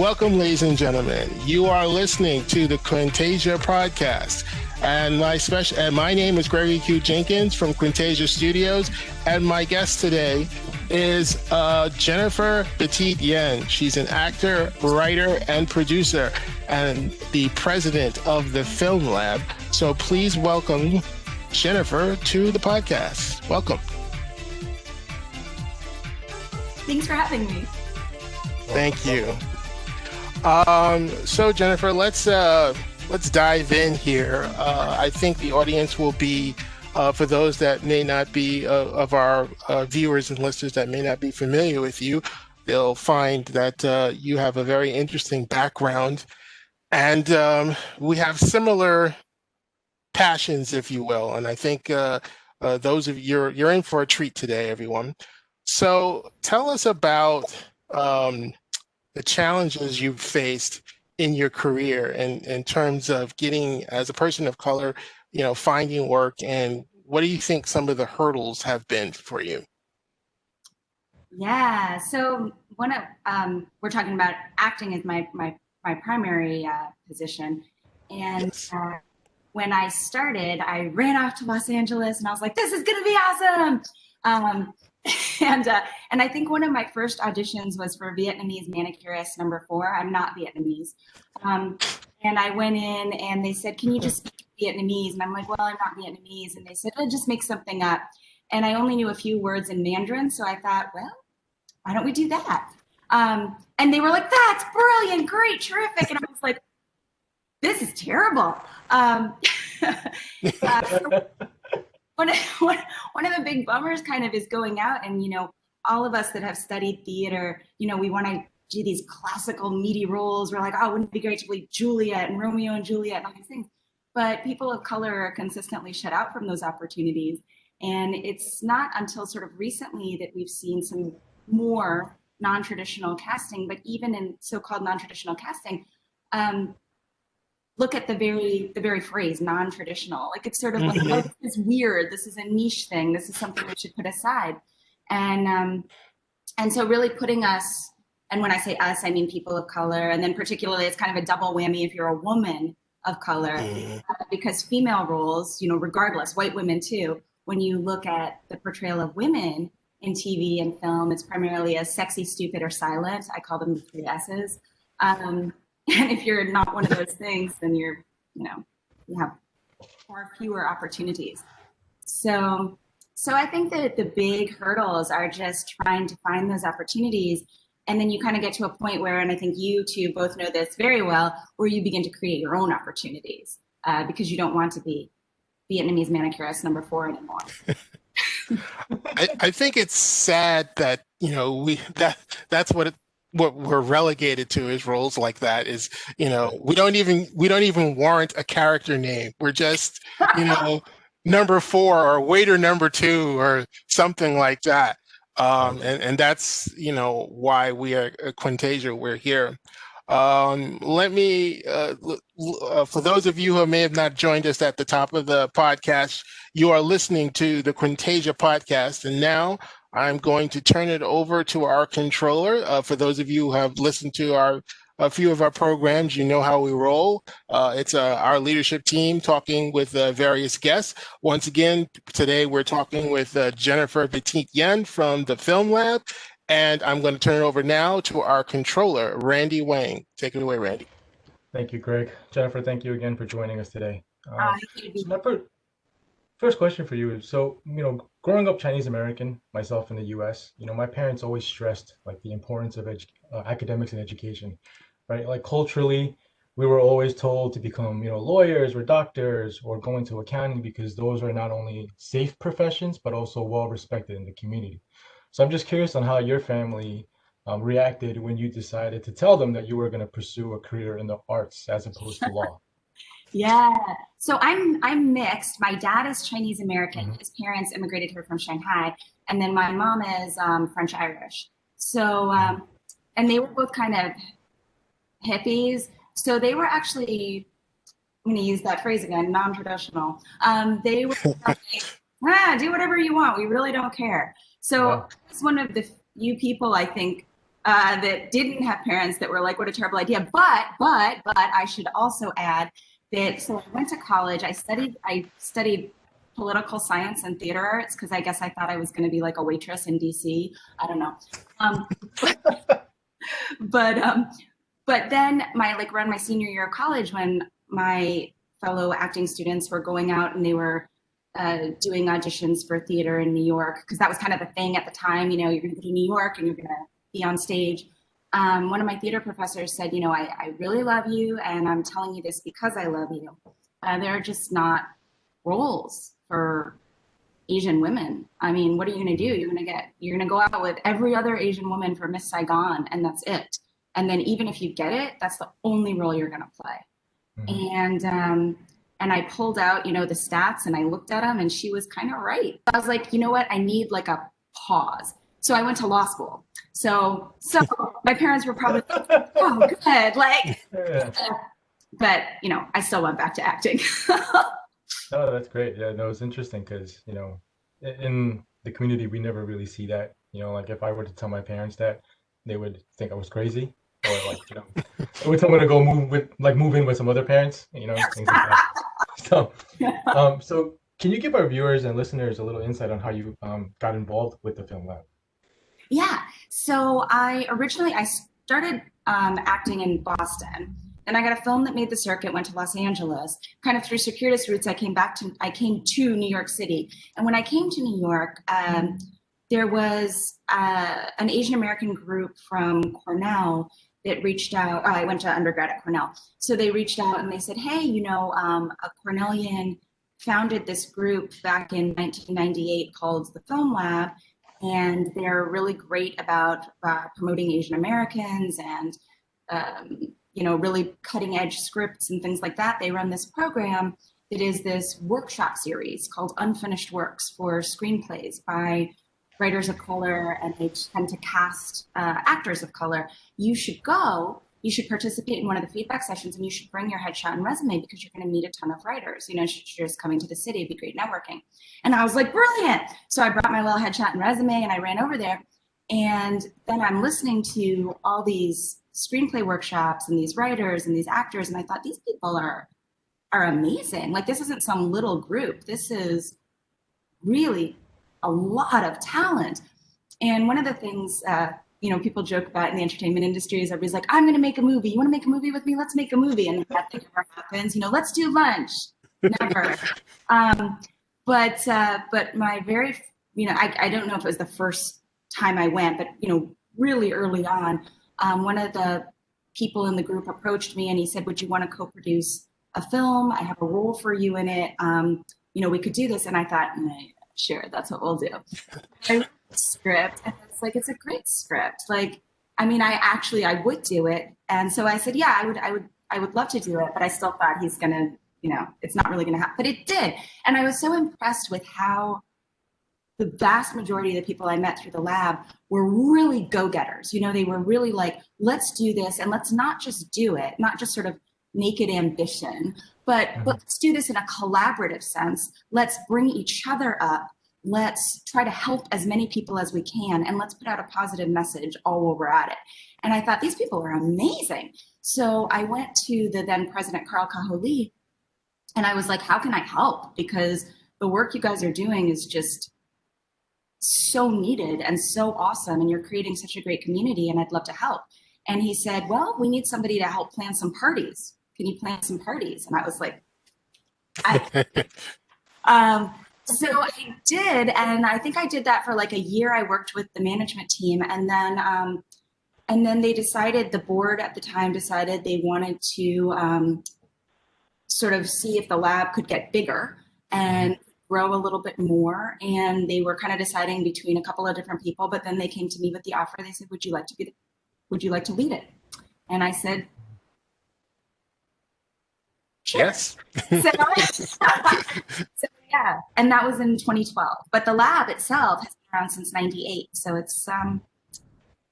Welcome, ladies and gentlemen. You are listening to the Quentasia podcast. And my name is Gregory Q. Jenkins from Quentasia Studios. And my guest today is Jennifer Betit Yen. She's an actor, writer, and producer, and the president of the Film Lab. So please welcome Jennifer to the podcast. Welcome. Thanks for having me. Thank you. So Jennifer, let's dive in here. I think the audience will be, for those that may not be of our viewers and listeners that may not be familiar with you, they'll find that you have a very interesting background, and we have similar passions, if you will. And I think those of you, you're in for a treat today, everyone. So tell us about the challenges you've faced in your career and in terms of getting, as a person of color, finding work, and what do you think some of the hurdles have been for you? Yeah, so we're talking about acting as my primary position, and Yes. When I started, I ran off to Los Angeles, and I was like, "This is gonna be awesome!" And I think one of my first auditions was for Vietnamese manicurist number 4. I'm not Vietnamese. And I went in and they said, "Can you just speak Vietnamese?" And I'm like, "Well, I'm not Vietnamese." And they said, "Oh, just make something up." And I only knew a few words in Mandarin. So I thought, well, why don't we do that? And they were like, "That's brilliant, great, terrific." And I was like, this is terrible. One of the big bummers kind of is going out and, all of us that have studied theater, we want to do these classical meaty roles. We're like, oh, wouldn't it be great to play Juliet and Romeo and Juliet and all these things. But people of color are consistently shut out from those opportunities. And it's not until sort of recently that we've seen some more non-traditional casting, but even in so-called non-traditional casting, look at the very phrase non-traditional. Like, it's sort of like, oh, this is weird. This is a niche thing. This is something we should put aside. And so really putting us, and when I say us, I mean people of color, and then particularly it's kind of a double whammy if you're a woman of color, because female roles, regardless, white women too, when you look at the portrayal of women in TV and film, it's primarily as sexy, stupid, or silent. I call them the 3 S's. And if you're not one of those things, then you have far fewer opportunities. So I think that the big hurdles are just trying to find those opportunities. And then you kind of get to a point where, and I think you two both know this very well, where you begin to create your own opportunities because you don't want to be Vietnamese manicurist number 4 anymore. I think it's sad that, that's what we're relegated to, is roles like that. Is, we don't even warrant a character name. We're just, number 4 or waiter number 2 or something like that. And that's, why we are Quentasia. We're here. Let me, for those of you who may have not joined us at the top of the podcast, you are listening to the Quentasia podcast. And now I'm going to turn it over to our controller. For those of you who have listened to a few of our programs, you know how we roll. It's our leadership team talking with various guests. Once again, today we're talking with Jennifer Betit Yen from the Film Lab. And I'm going to turn it over now to our controller, Randy Wang. Take it away, Randy. Thank you, Greg. Jennifer, thank you again for joining us today. So my first question for you is, growing up Chinese American, myself in the U.S., my parents always stressed the importance of academics and education, right? Like, culturally, we were always told to become, lawyers or doctors or go into accounting, because those are not only safe professions, but also well respected in the community. So I'm just curious on how your family reacted when you decided to tell them that you were going to pursue a career in the arts as opposed to law. Yeah, so I'm mixed. My dad is Chinese American. His parents immigrated here from Shanghai, and then my mom is French Irish. So and they were both kind of hippies. So they were actually, I'm going to use that phrase again, non-traditional. They were like, do whatever you want. We really don't care. So it's one of the few people, I think, that didn't have parents that were like, what a terrible idea. But I should also add that, so I went to college. I studied political science and theater arts because I guess I thought I was going to be like a waitress in DC. I don't know. Um, but but then my like around my senior year of college, when my fellow acting students were going out and they were doing auditions for theater in New York, because that was kind of the thing at the time. You know, you're going to go to New York and you're going to be on stage. One of my theater professors said, you know, I really love you, and I'm telling you this because I love you. There are just not roles for Asian women. I mean, what are you going to do? You're going to go out with every other Asian woman for Miss Saigon, and that's it. And then even if you get it, that's the only role you're going to play. And I pulled out, you know, the stats and I looked at them, and she was kind of right. I was like, you know what? I need like a pause. So I went to law school. So my parents were probably like, oh, good. Like, Yeah. but you know, I still went back to acting. No, that's great. Yeah, no, it's interesting because, in the community, we never really see that. Like if I were to tell my parents that, they would think I was crazy, or like, they would tell me to go move in with some other parents, things like that. So, so can you give our viewers and listeners a little insight on how you got involved with the film lab? Yeah. So I started acting in Boston. Then I got a film that made the circuit, went to Los Angeles. Kind of through circuitous routes, I came to New York City. And when I came to New York, there was an Asian American group from Cornell that reached out. I went to undergrad at Cornell. So they reached out and they said, hey, a Cornellian founded this group back in 1998 called the Film Lab. And they're really great about promoting Asian Americans and, really cutting edge scripts and things like that. They run this program that is this workshop series called Unfinished Works for screenplays by writers of color, and they tend to cast actors of color. You should participate in one of the feedback sessions, and you should bring your headshot and resume because you're going to meet a ton of writers. You're just coming to the city, it'd be great networking. And I was like, brilliant. So I brought my little headshot and resume and I ran over there. And then I'm listening to all these screenplay workshops and these writers and these actors. And I thought, these people are amazing. Like, this isn't some little group. This is really a lot of talent. And one of the things, people joke about in the entertainment industry is everybody's like, I'm going to make a movie. You want to make a movie with me? Let's make a movie. And nothing ever happens. Let's do lunch. Never. But my very, I don't know if it was the first time I went, but, really early on, one of the people in the group approached me and he said, would you want to co-produce a film? I have a role for you in it. We could do this. And I thought, sure, that's what we'll do. I wrote the script, and it's like, it's a great script. Like, I mean, I would do it. And so I said, yeah, I would love to do it, but I still thought he's gonna, it's not really gonna happen. But it did. And I was so impressed with how the vast majority of the people I met through the lab were really go-getters. They were really like, let's do this, and let's not just do it, not just sort of naked ambition, but let's do this in a collaborative sense. Let's bring each other up. Let's try to help as many people as we can, and let's put out a positive message all while we're at it. And I thought, these people are amazing. So I went to the then president, Carl Kaholi, and I was like, how can I help? Because the work you guys are doing is just so needed and so awesome, and you're creating such a great community, and I'd love to help. And he said, well, we need somebody to help plan some parties. Can you plan some parties? And I was like, so I did, and I think I did that for like a year. I worked with the management team, and then they decided, the board at the time decided they wanted to sort of see if the lab could get bigger and grow a little bit more. And they were kind of deciding between a couple of different people, but then they came to me with the offer. They said, would you like to lead it? And I said, sure. Yes. So yeah, and that was in 2012. But the lab itself has been around since '98, so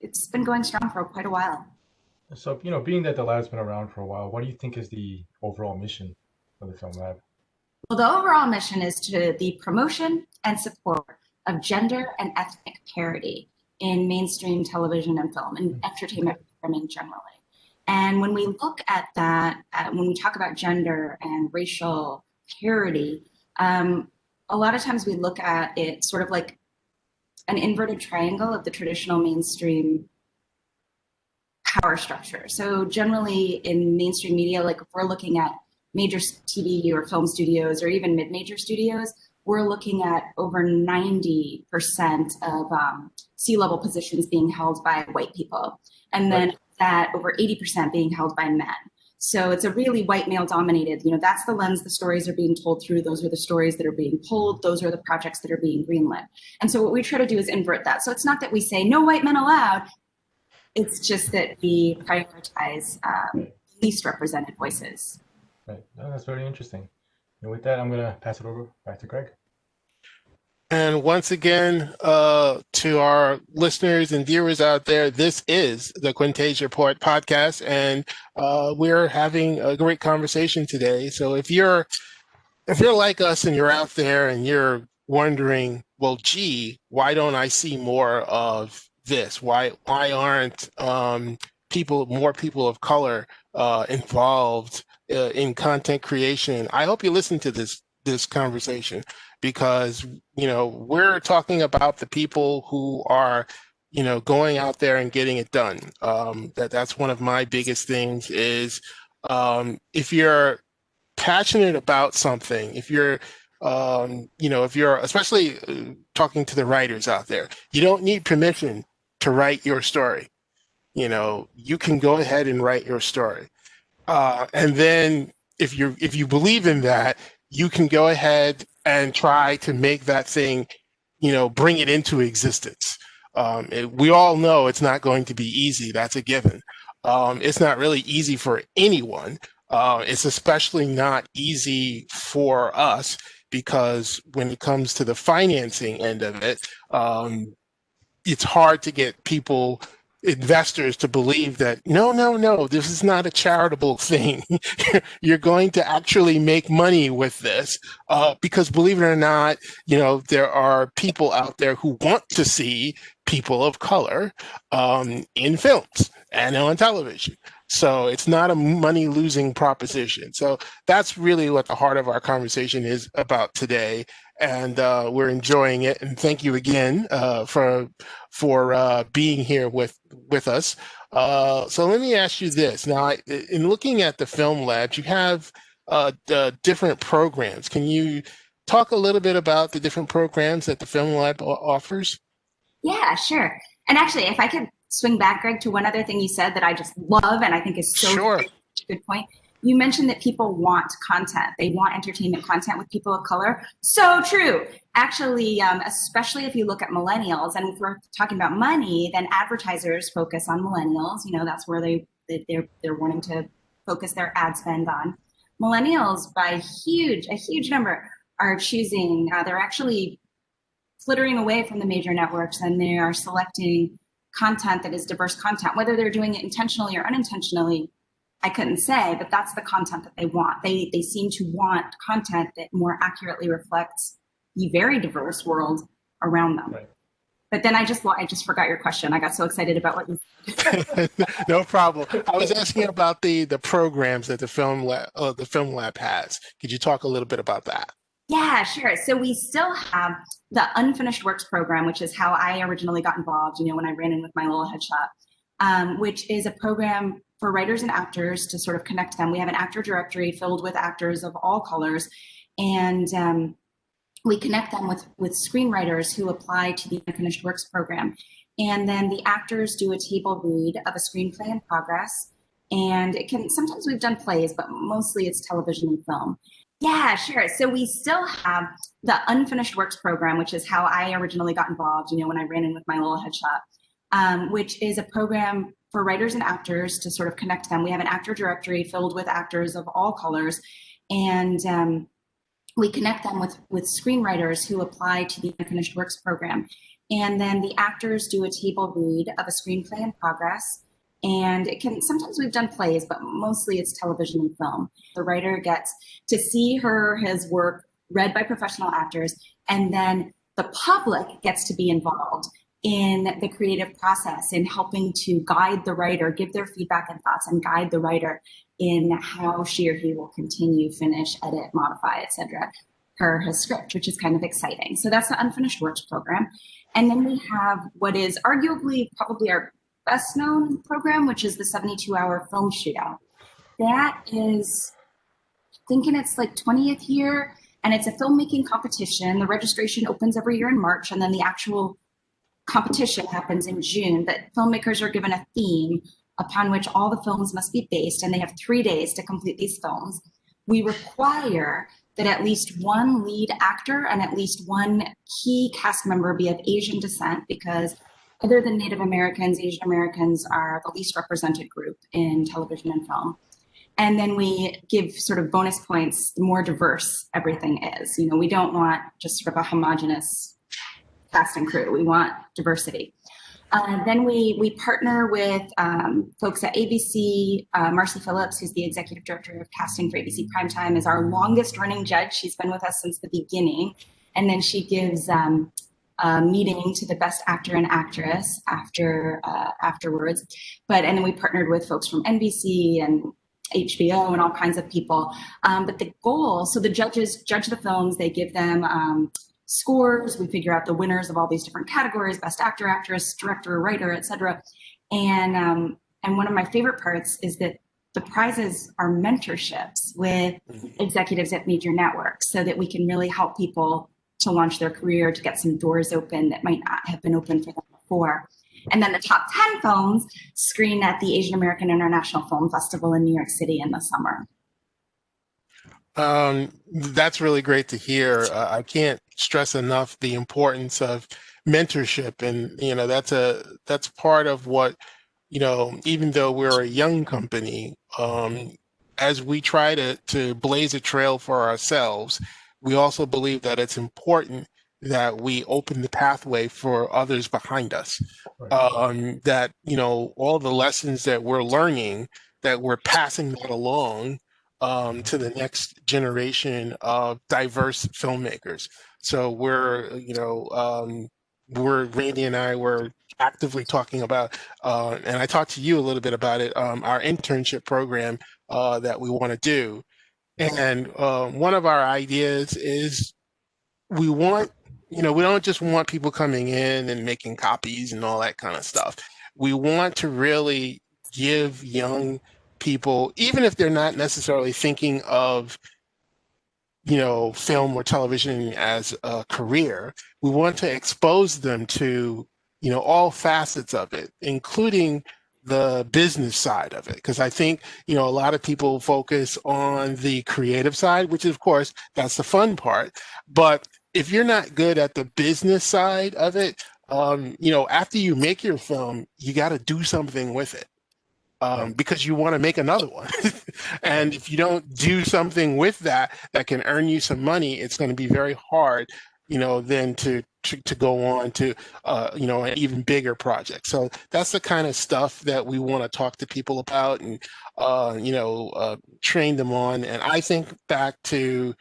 it's been going strong for quite a while. So, being that the lab's been around for a while, what do you think is the overall mission of the film lab? Well, the overall mission is to the promotion and support of gender and ethnic parity in mainstream television and film and entertainment programming generally. And when we look at that, when we talk about gender and racial parity, a lot of times we look at it sort of like an inverted triangle of the traditional mainstream power structure. So generally in mainstream media, like if we're looking at major TV or film studios or even mid-major studios, we're looking at over 90% of C-level positions being held by white people. And then that over 80% being held by men. So it's a really white male dominated, that's the lens the stories are being told through. Those are the stories that are being pulled. Those are the projects that are being greenlit. And so what we try to do is invert that. So it's not that we say no white men allowed. It's just that we prioritize least represented voices. Right. No, that's very interesting. And with that, I'm going to pass it over back to Greg. And once again, to our listeners and viewers out there, this is the Quentasia podcast, and we're having a great conversation today. So if you're like us and you're out there and you're wondering, well, gee, why don't I see more of this? Why aren't more people of color involved in content creation? I hope you listen to this conversation, because we're talking about the people who are going out there and getting it done. That's one of my biggest things is if you're passionate about something, if you're especially talking to the writers out there, you don't need permission to write your story. You can go ahead and write your story, and then if you believe in that, you can go ahead and try to make that thing, bring it into existence. We all know it's not going to be easy. That's a given. It's not really easy for anyone. It's especially not easy for us, because when it comes to the financing end of it, it's hard to get investors to believe that no, this is not a charitable thing. You're going to actually make money with this, because believe it or not, there are people out there who want to see people of color in films and on television. So it's not a money-losing proposition. So that's really what the heart of our conversation is about today, and we're enjoying it. And thank you again for being here with us. So let me ask you this. Now, in looking at the film labs, you have different programs. Can you talk a little bit about the different programs that the film lab offers? Yeah, sure. And actually, if I could swing back, Greg, to one other thing you said that I just love and I think is so Sure. Good point. You mentioned that people want content. They want entertainment content with people of color. So true. Actually, especially if you look at millennials, and if we're talking about money, then advertisers focus on millennials. That's where they're wanting to focus their ad spend on. Millennials, by a huge number, are choosing. They're actually flittering away from the major networks, and they are selecting content that is diverse content. Whether they're doing it intentionally or unintentionally, I couldn't say, but that's the content that they want. They seem to want content that more accurately reflects the very diverse world around them. Right. But then I just forgot your question. I got so excited about what you said. No problem. I was asking about the programs that the film lab has. Could you talk a little bit about that? Yeah, sure. So we still have the Unfinished Works program, which is how I originally got involved, when I ran in with my little headshot, which is a program for writers and actors to sort of connect them. We have an actor directory filled with actors of all colors, and we connect them with screenwriters who apply to the Unfinished Works program. And then the actors do a table read of a screenplay in progress. And sometimes we've done plays, but mostly it's television and film. Yeah, sure. So we still have the Unfinished Works program, which is how I originally got involved, when I ran in with my little headshot, which is a program for writers and actors to sort of connect them. We have an actor directory filled with actors of all colors, and we connect them with screenwriters who apply to the Unfinished Works program. And then the actors do a table read of a screenplay in progress. And sometimes we've done plays, but mostly it's television and film. The writer gets to see his work read by professional actors, and then the public gets to be involved. in the creative process, in helping to guide the writer, give their feedback and thoughts, and guide the writer in how she or he will continue, finish, edit, modify, etc. per his script, which is kind of exciting. So that's the Unfinished Works program. And then we have what is arguably probably our best known program, which is the 72-hour film shootout. That is, I think, in its like 20th year, and it's a filmmaking competition. The registration opens every year in March, and then the actual competition happens in June. But filmmakers are given a theme upon which all the films must be based, and they have 3 days to complete these films. We require that at least one lead actor and at least one key cast member be of Asian descent, because other than Native Americans, Asian Americans are the least represented group in television and film. And then we give sort of bonus points the more diverse everything is. You know, we don't want just sort of a homogenous cast and crew. We want diversity. Then we partner with folks at ABC. Marcy Phillips, who's the executive director of casting for ABC Primetime, is our longest running judge. She's been with us since the beginning. And then she gives a meeting to the best actor and actress afterwards. And then we partnered with folks from NBC and HBO and all kinds of people. But the goal, so the judges judge the films, they give them scores, we figure out the winners of all these different categories: best actor, actress, director, writer, etc. And one of my favorite parts is that the prizes are mentorships with executives at major networks, so that we can really help people to launch their career, to get some doors open that might not have been open for them before. And then the top 10 films screen at the Asian American International Film Festival in New York City in the summer. That's really great to hear. I can't stress enough the importance of mentorship, and you know that's part of what, you know, even though we're a young company, as we try to blaze a trail for ourselves, we also believe that it's important that we open the pathway for others behind us. That, you know, all the lessons that we're learning, that we're passing that along to the next generation of diverse filmmakers. So Randy and I were actively talking about, and I talked to you a little bit about it, our internship program that we want to do. And one of our ideas is we want, you know, we don't just want people coming in and making copies and all that kind of stuff. We want to really give young people, even if they're not necessarily thinking of, you know, film or television as a career, we want to expose them to, you know, all facets of it, including the business side of it. Because I think, you know, a lot of people focus on the creative side, which is, of course, that's the fun part. But if you're not good at the business side of it, you know, after you make your film, you got to do something with it. Because you want to make another one. And if you don't do something with that can earn you some money, it's going to be very hard, you know, then to go on to, you know, an even bigger project. So that's the kind of stuff that we want to talk to people about and, you know, train them on. And I think back to,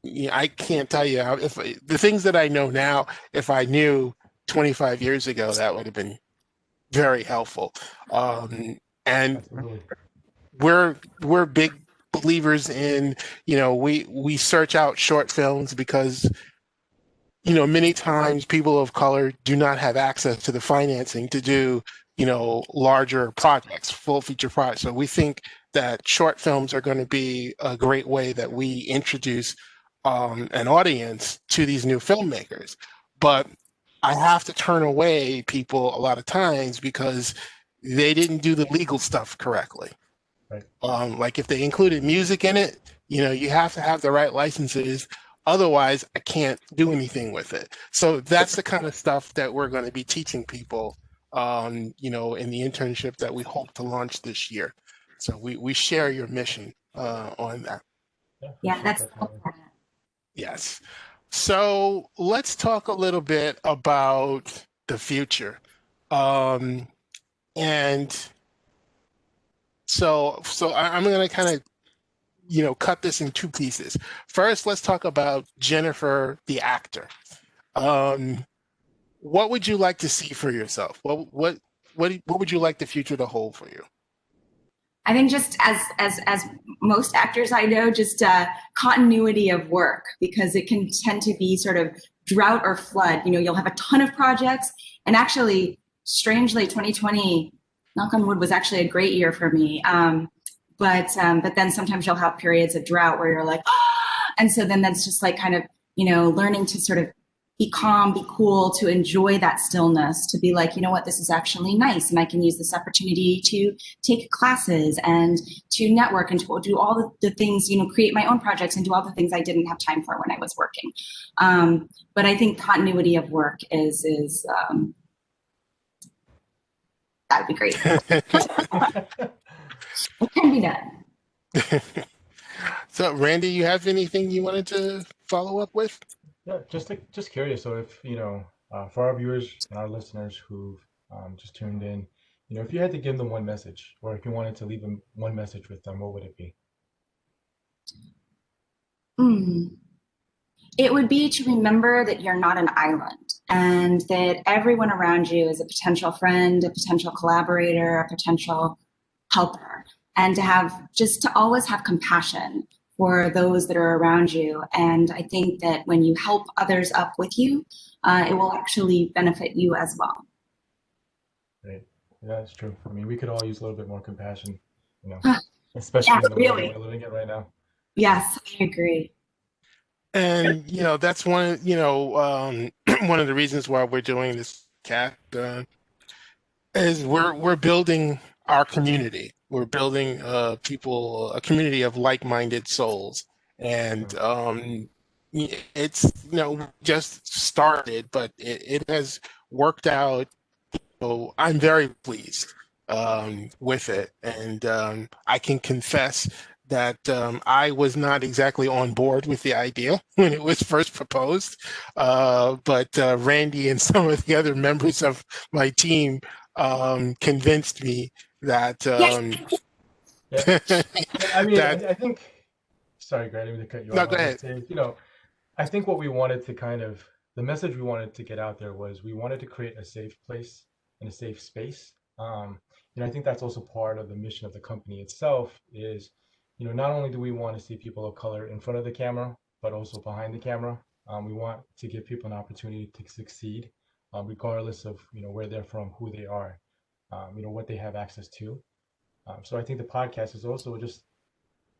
you know, I can't tell you how, if the things that I know now, if I knew 25 years ago, that would have been very helpful. And Absolutely. we're big believers in, you know, we search out short films because, you know, many times people of color do not have access to the financing to do, you know, larger projects, full feature projects. So we think that short films are going to be a great way that we introduce an audience to these new filmmakers. But I have to turn away people a lot of times because they didn't do the legal stuff correctly. Right. Like if they included music in it, you know, you have to have the right licenses. Otherwise, I can't do anything with it. So that's the kind of stuff that we're going to be teaching people, you know, in the internship that we hope to launch this year. So we share your mission on that. Yeah, that's Yes. So let's talk a little bit about the future. And I'm going to kind of, you know, cut this in two pieces. First, let's talk about Jennifer, the actor. what would you like to see for yourself? What would you like the future to hold for you? I think just as most actors I know, just continuity of work, because it can tend to be sort of drought or flood. You know, you'll have a ton of projects, and actually, strangely, 2020, knock on wood, was actually a great year for me. But then sometimes you'll have periods of drought where you're like, ah! And so then that's just like kind of, learning to sort of be calm, be cool, to enjoy that stillness, to be like, you know what, this is actually nice. And I can use this opportunity to take classes and to network and to do all the things, create my own projects and do all the things I didn't have time for when I was working. But I think continuity of work is that would be great. It can be done. So, Randy, you have anything you wanted to follow up with? Yeah, just curious. So if, for our viewers and our listeners who've just tuned in, if you had to give them one message, or if you wanted to leave them one message with them, what would it be? It would be to remember that you're not an island, and that everyone around you is a potential friend, a potential collaborator, a potential helper, and to always have compassion for those that are around you. And I think that when you help others up with you, it will actually benefit you as well. Right. Yeah, that's true. I mean, we could all use a little bit more compassion, especially Yeah, in the world really. that we're living in right now. Yes, I agree. And that's one of the reasons why we're doing this cat is we're building our community. We're building a community of like-minded souls, and Sure. it's just started, but it has worked out. So I'm very pleased with it, and I can confess that I was not exactly on board with the idea when it was first proposed, but Randy and some of the other members of my team convinced me that Yes. Yeah. Yeah, I mean, that I think, sorry, Greg, I didn't mean to cut you no, off. go I was ahead. just saying, I think what we wanted to the message we wanted to get out there was we wanted to create a safe place and a safe space. I think that's also part of the mission of the company itself is, not only do we want to see people of color in front of the camera, but also behind the camera. We want to give people an opportunity to succeed, regardless of, where they're from, who they are, what they have access to. So I think the podcast is also just,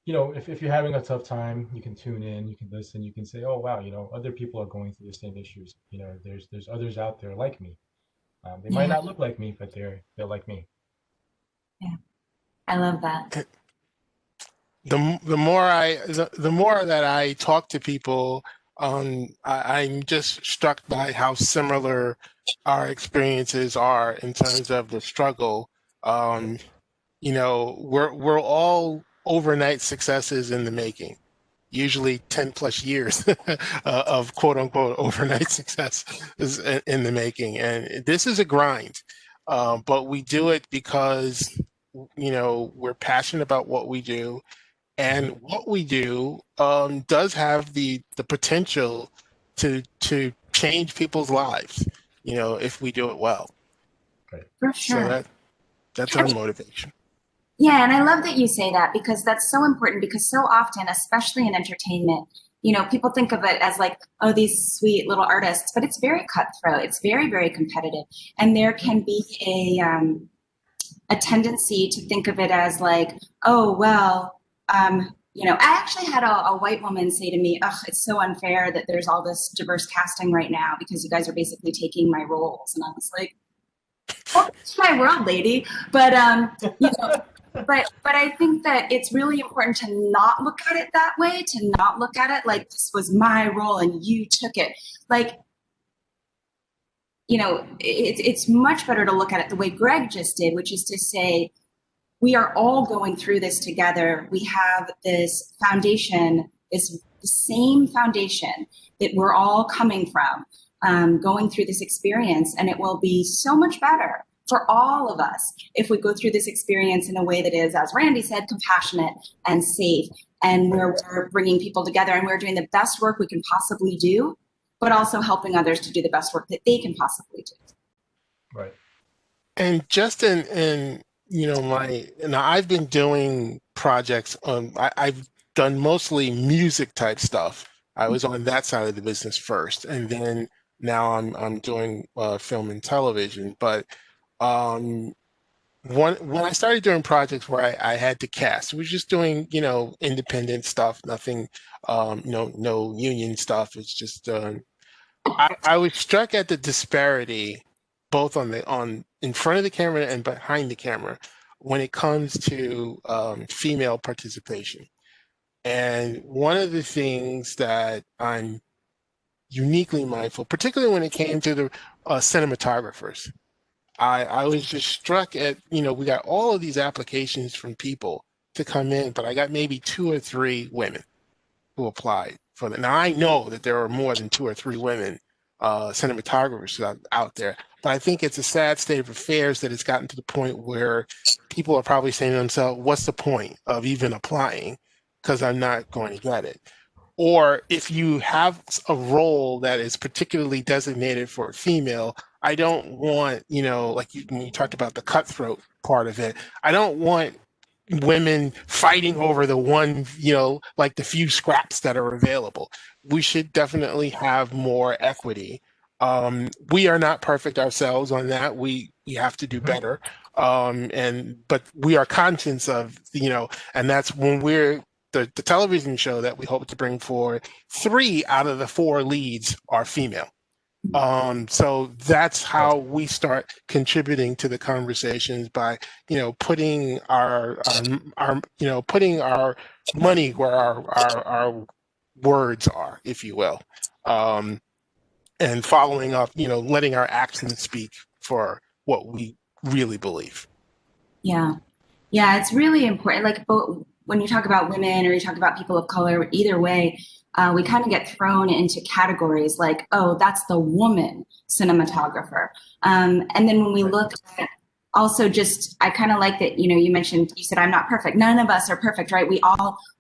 if you're having a tough time, you can tune in, you can listen, you can say, oh wow, other people are going through the same issues. There's others out there like me. They might Yeah, not look like me, but they're like me. yeah. I love that. The more that I talk to people, I'm just struck by how similar our experiences are in terms of the struggle. Right. Um, we're all overnight successes in the making, usually 10 plus years of quote unquote overnight success is in the making. And this is a grind, but we do it because, we're passionate about what we do. And Mhm. what we do does have the potential to change people's lives, if we do it well. Right. For So sure. that's I our mean, motivation. yeah, and I love that you say that, because that's so important, because so often, especially in entertainment, people think of it as like, oh, these sweet little artists, but it's very cutthroat. It's very, very competitive. And there can be a tendency to think of it as like, oh, well, I actually had a white woman say to me, oh, it's so unfair that there's all this diverse casting right now because you guys are basically taking my roles. And I was like, well, it's my world, lady. But you know, but I think that it's really important to not look at it that way, to not look at it like this was my role and you took it. Like, it's much better to look at it the way Greg just did, which is to say, we are all going through this together. We have this foundation, this same foundation that we're all coming from, going through this experience, and it will be so much better for all of us if we go through this experience in a way that is, as Randy said, compassionate and safe, and where we're bringing people together and we're doing the best work we can possibly do. but also helping others to do the best work that they can possibly do. Right. And just in now I've been doing projects I've done mostly music type stuff. I was on that side of the business first, and then now I'm doing film and television. But um, when I started doing projects where I had to cast, we were just doing independent stuff, nothing no union stuff. It's just I was struck at the disparity both on in front of the camera and behind the camera when it comes to female participation. And one of the things that I'm uniquely mindful, particularly when it came to the cinematographers, I was just struck at, we got all of these applications from people to come in, but I got maybe two or three women who applied for that. Now I know that there are more than two or three women cinematographers out there, but I think it's a sad state of affairs that it's gotten to the point where people are probably saying to themselves, "What's the point of even applying? Because I'm not going to get it." Or if you have a role that is particularly designated for a female, I don't want, like when you talked about the cutthroat part of it, I don't want women fighting over the one, like the few scraps that are available. We should definitely have more equity. We are not perfect ourselves on that. We have to do better. But we are conscious of, and that's when we're the television show that we hope to bring forward, 3 out of the 4 leads are female. So that's how we start contributing to the conversations by, putting our putting our money where our words are, if you will, and following up, letting our actions speak for what we really believe. Yeah. Yeah, it's really important. Like when you talk about women or you talk about people of color, either way, we kind of get thrown into categories like, oh, that's the woman cinematographer. And then when we look at also just, I kind of like that, you mentioned, you said, I'm not perfect. None of us are perfect, right?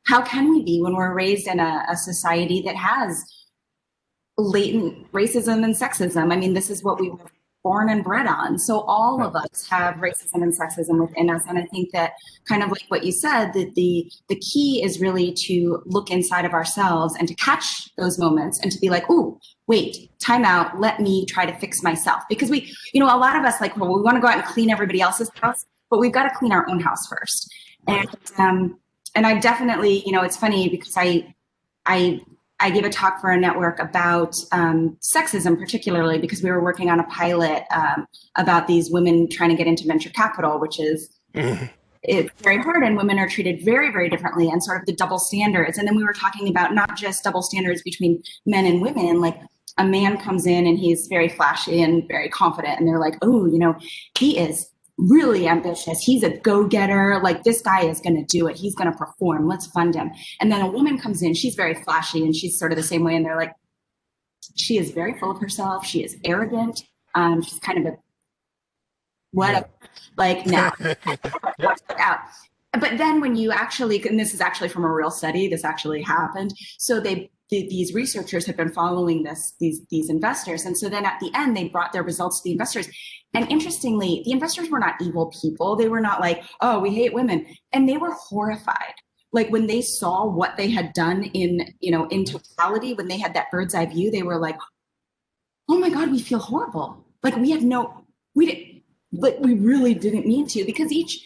How can we be when we're raised in a society that has latent racism and sexism? I mean, this is what we were born and bred on. So all of us have racism and sexism within us. And I think that kind of like what you said, that the key is really to look inside of ourselves and to catch those moments and to be like, oh, wait, time out. Let me try to fix myself. Because we, a lot of us we want to go out and clean everybody else's house, but we've got to clean our own house first. And I definitely, it's funny because I gave a talk for a network about sexism, particularly because we were working on a pilot about these women trying to get into venture capital, which is it's very hard, and women are treated very, very differently, and sort of the double standards. And then we were talking about not just double standards between men and women, like a man comes in and he's very flashy and very confident, and they're like, oh, he is really ambitious. He's a go-getter. Like, this guy is going to do it. He's going to perform. Let's fund him. And then a woman comes in. She's very flashy, and she's sort of the same way. And they're like, she is very full of herself. She is arrogant. She's kind of a whatever. Like, no. Out. But then when you actually, and this is actually from a real study, this actually happened. So these researchers have been following these investors. And so then at the end, they brought their results to the investors. And interestingly, the investors were not evil people. They were not like, oh, we hate women. And they were horrified. Like when they saw what they had done in totality, when they had that bird's eye view, they were like, oh my God, we feel horrible. Like we really didn't mean to, because each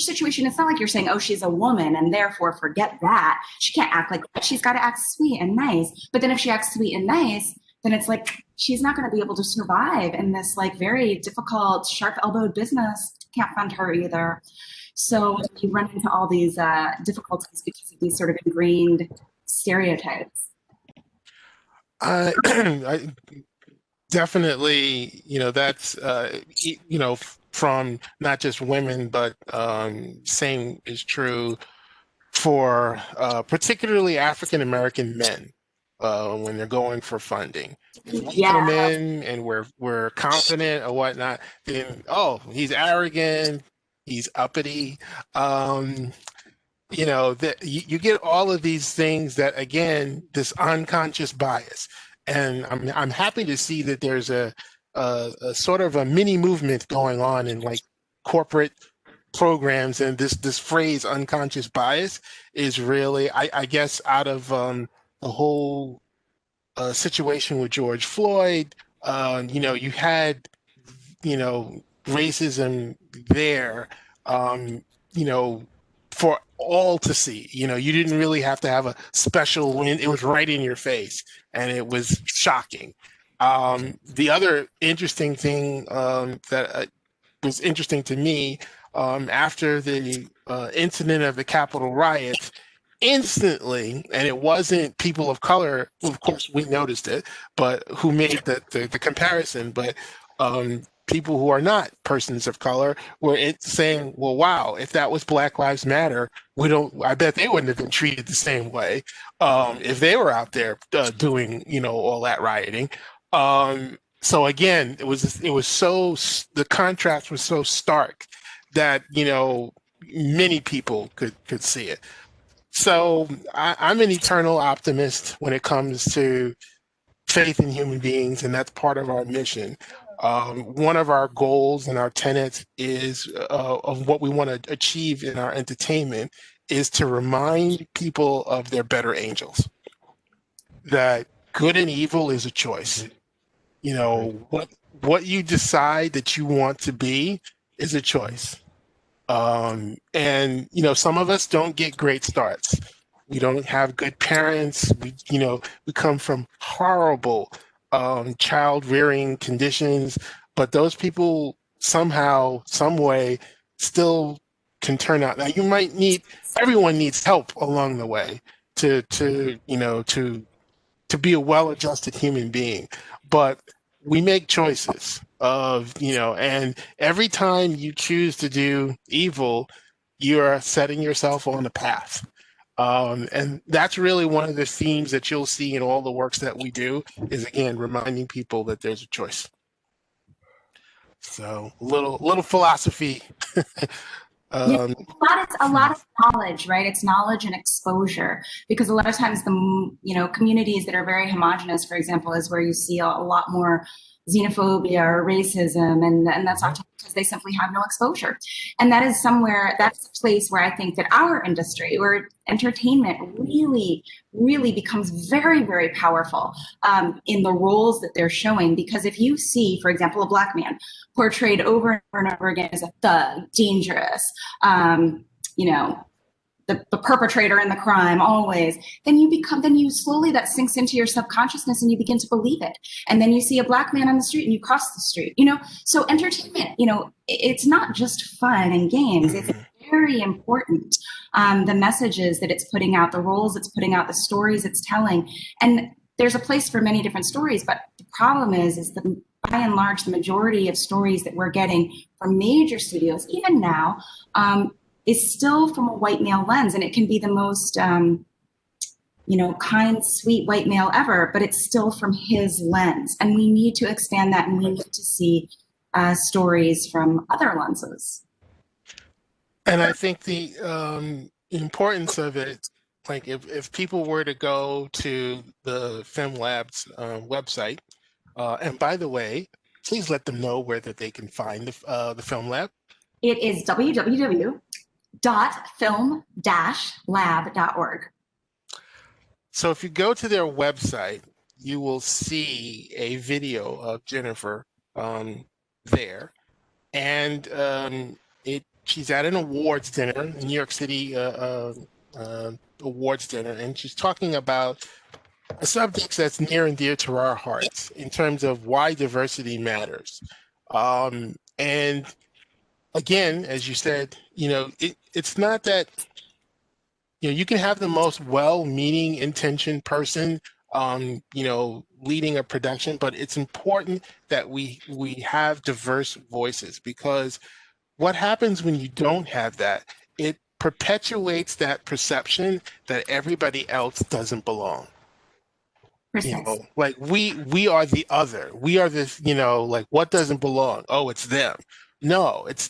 situation, it's not like you're saying, oh, she's a woman and therefore forget that. She can't act like that. She's got to act sweet and nice. But then if she acts sweet and nice, then it's like, she's not going to be able to survive in this like very difficult, sharp-elbowed business. Can't fund her either. So you run into all these difficulties because of these sort of ingrained stereotypes. I definitely, that's, from not just women, but same is true for particularly African American men when they're going for funding. If we come in and we're confident or whatnot, then he's arrogant, he's uppity. You get all of these things that, again, this unconscious bias. And I'm happy to see that there's a sort of a mini movement going on in like corporate programs, and this phrase unconscious bias is really, I guess, out of the whole situation with George Floyd. You had racism there, um, you know, for all to see. You didn't really have to have a special win. It was right in your face, and it was shocking. The other interesting thing that was interesting to me, after the incident of the Capitol riots, instantly, and it wasn't people of color, of course we noticed it, but who made the comparison, but people who are not persons of color were saying, well, wow, if that was Black Lives Matter, I bet they wouldn't have been treated the same way if they were out there doing, all that rioting. So again, the contrast was so stark that, many people could see it. So I'm an eternal optimist when it comes to faith in human beings, and that's part of our mission. One of our goals and our tenets is of what we want to achieve in our entertainment is to remind people of their better angels, that good and evil is a choice. Right. What you decide that you want to be is a choice. And some of us don't get great starts. We don't have good parents. We come from horrible child rearing conditions, but those people somehow, some way, still can turn out. Now, everyone needs help along the way to be a well-adjusted human being, but we make choices and every time you choose to do evil, you're setting yourself on a path. And that's really one of the themes that you'll see in all the works that we do is, again, reminding people that there's a choice. So little philosophy. Yeah, a lot of knowledge, right? It's knowledge and exposure, because a lot of times the communities that are very homogenous, for example, is where you see a lot more xenophobia or racism, and that's often because they simply have no exposure. And that's a place where I think that our industry, where entertainment really, really becomes very, very powerful in the roles that they're showing. Because if you see, for example, a Black man portrayed over and over again as a thug, dangerous, the perpetrator in the crime always, then you slowly, that sinks into your subconsciousness and you begin to believe it. And then you see a Black man on the street and you cross the street, so entertainment, it's not just fun and games. It's very important. The messages that it's putting out, the roles it's putting out, the stories it's telling. And there's a place for many different stories, but the problem is that by and large, the majority of stories that we're getting from major studios, even now, is still from a white male lens, and it can be the most, kind, sweet white male ever, but it's still from his lens. And we need to expand that, and we need to see stories from other lenses. And I think the importance of it, like if people were to go to the Film Lab's website, and by the way, please let them know where that they can find the Film Lab. It is www.film-lab.org. So if you go to their website, you will see a video of Jennifer there, and she's at an awards dinner, a New York City awards dinner, and she's talking about a subject that's near and dear to our hearts in terms of why diversity matters. And again, as you said, it's not that, you can have the most well-meaning intentioned person, leading a production, but it's important that we have diverse voices, because what happens when you don't have that, it perpetuates that perception that everybody else doesn't belong. Like we are the other. We are this, like, what doesn't belong? Oh, it's them. No, it's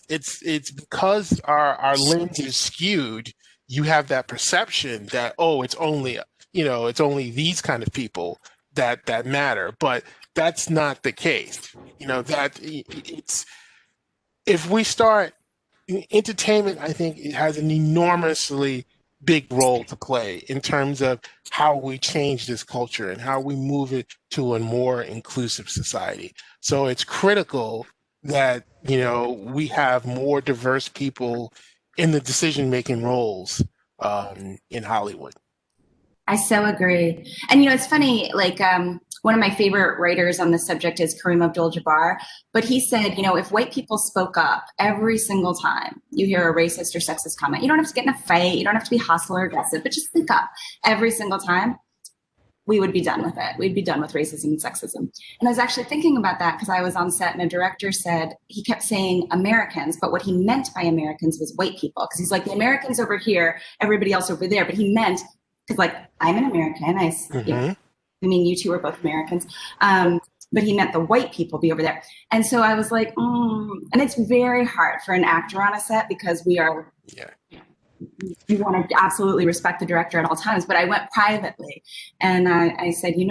because our lens is skewed. You have that perception that, oh, it's only these kind of people. that matter, but that's not the case. That it's if we start entertainment, I think it has an enormously big role to play in terms of how we change this culture and how we move it to a more inclusive society. So it's critical that, we have more diverse people in the decision-making roles in Hollywood. I so agree. And it's funny, like one of my favorite writers on this subject is Kareem Abdul-Jabbar, but he said, if white people spoke up every single time you hear a racist or sexist comment, you don't have to get in a fight, you don't have to be hostile or aggressive, but just speak up every single time, we would be done with it. We'd be done with racism and sexism. And I was actually thinking about that because I was on set and a director said, he kept saying Americans, but what he meant by Americans was white people. Because he's like, the Americans over here, everybody else over there. But he meant, because like, I'm an American. I mean, you two are both Americans. But he meant the white people be over there. And so I was like, and it's very hard for an actor on a set because we are, you want to absolutely respect the director at all times. But I went privately and I said, you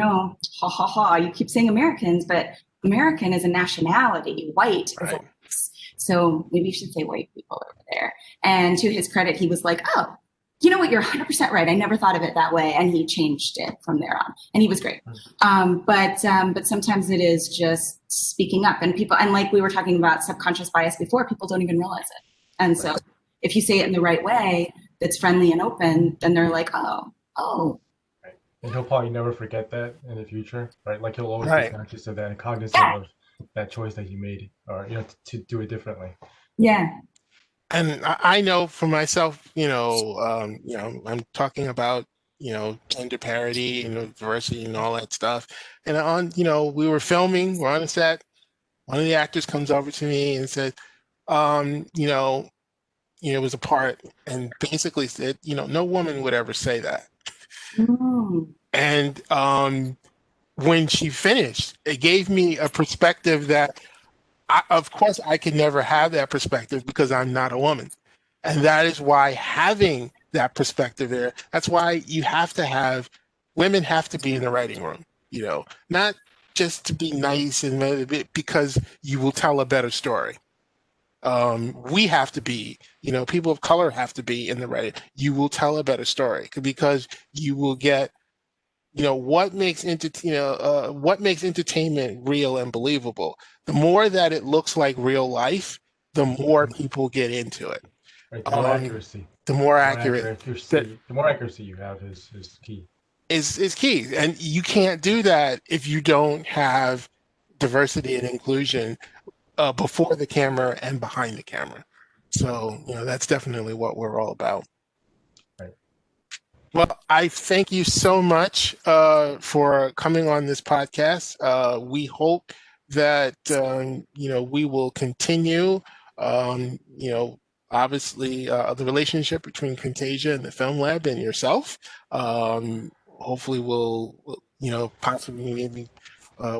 keep saying Americans, but American is a nationality, white is a race. So maybe you should say white people over there. And to his credit, he was like, oh, you know what, you're 100% right. I never thought of it that way. And he changed it from there on. And he was great. But sometimes it is just speaking up and people, and like we were talking about subconscious bias before, people don't even realize it. And so if you say it in the right way, that's friendly and open, then they're like, oh. Right. And he'll probably never forget that in the future, right? Like he'll always be conscious of that and cognizant of that choice that he made, or to do it differently. Yeah. And I know for myself, I'm talking about, gender parity and diversity and all that stuff. And we were filming, we're on a set. One of the actors comes over to me and said, it was a part and basically said, no woman would ever say that. And when she finished, it gave me a perspective that of course, I could never have that perspective because I'm not a woman. And that is why having that perspective there, that's why women have to be in the writing room, not just to be nice and because you will tell a better story. We have to be, people of color have to be in the writing. You will tell a better story because you will get what makes entertainment real and believable. The more that it looks like real life, the more people get into it. Right, the more accuracy. The more accurate. The more accuracy you have is key. Is key, and you can't do that if you don't have diversity and inclusion before the camera and behind the camera. So that's definitely what we're all about. Well, I thank you so much for coming on this podcast. We hope that we will continue. Obviously, the relationship between Quentasia and the Film Lab and yourself. Hopefully, we'll possibly maybe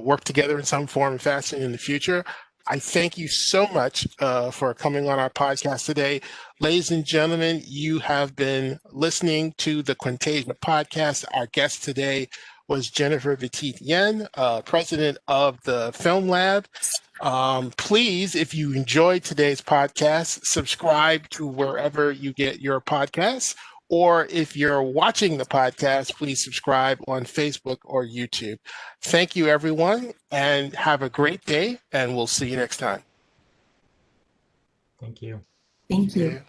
work together in some form and fashion in the future. I thank you so much for coming on our podcast today. Ladies and gentlemen, you have been listening to the Quentasia podcast. Our guest today was Jennifer Betit Yen, president of the Film Lab. Please, if you enjoyed today's podcast, subscribe to wherever you get your podcasts. Or if you're watching the podcast, please subscribe on Facebook or YouTube. Thank you, everyone, and have a great day, and we'll see you next time. Thank you. Thank you.